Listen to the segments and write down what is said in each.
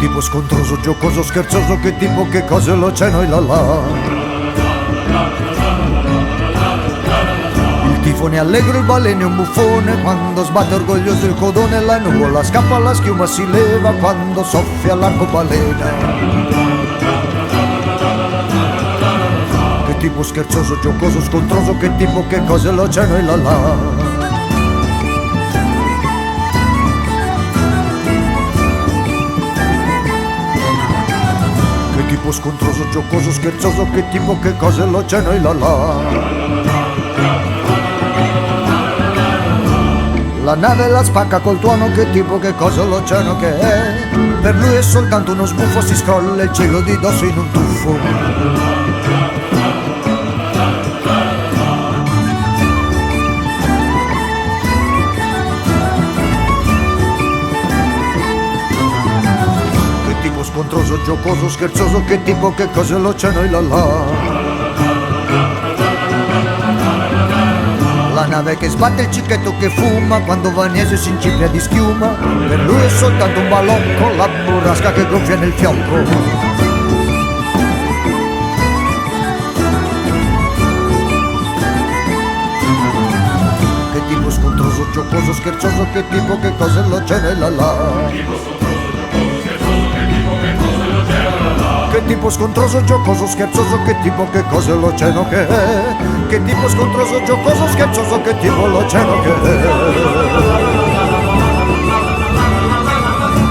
tipo scontroso, giocoso, scherzoso, che tipo, che cosa l'oceano e la là. Il tifone allegro, il baleno è un buffone, quando sbatte orgoglioso il codone, la nuvola scappa, la schiuma si leva, quando soffia l'arcobalena. Che tipo scherzoso, giocoso, scontroso, che tipo, che cosa l'oceano e la là. Che tipo scontroso, giocoso, scherzoso, che tipo, che cosa l'oceano e la là. La nave la spacca col tuono, che tipo, che cosa l'oceano che è. Per lui è soltanto uno sbuffo, si scrolla il cielo di dosso in un tuffo. Che tipo scontroso, giocoso, scherzoso, che tipo, che cosa l'oceano e la là. La nave che sbatte, il cicchetto che fuma, quando Vanese si incipria di schiuma, per lui è soltanto un balocco, la burrasca che gonfia nel fiocco. Che tipo scontroso, giocoso, scherzoso, che tipo, che cosa è l'oceano e la là. Che tipo scontroso, giocoso, scherzoso, che tipo, che cosa è l'oceano che è. Che tipo scontroso, giocoso, scherzoso, che tipo l'oceano che è.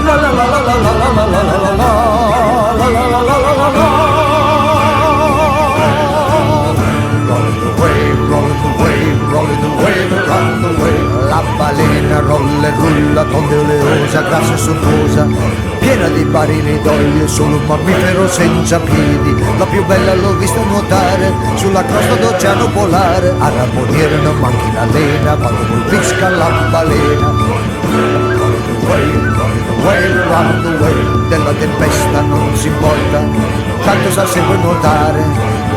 La la la la la la la la la la la la la la la la la. Rolling the wave, rolling the wave, rolling the wave around the wave. La balena rolla e rulla, tonda e oleosa, grassa e sontuosa, piena di barili d'olio, solo un mammifero senza piedi. La più bella l'ho vista nuotare sulla crosta d'oceano polare. A ramponiere non manchi la lena quando colpisca la balena. Rolling the wave, around the wave. Della tempesta non si importa, tanto sa sempre nuotare.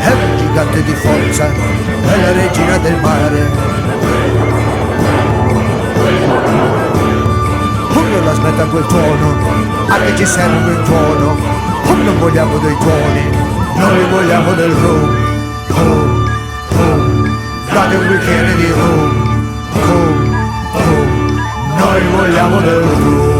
È un gigante di forza, è la regina del mare. La smetta quel tuono, a che ci serve il tuono? Non vogliamo dei tuoni, noi vogliamo del rum. Rum, rum, date un bicchiere di rum. Rum, rum, noi vogliamo del rum.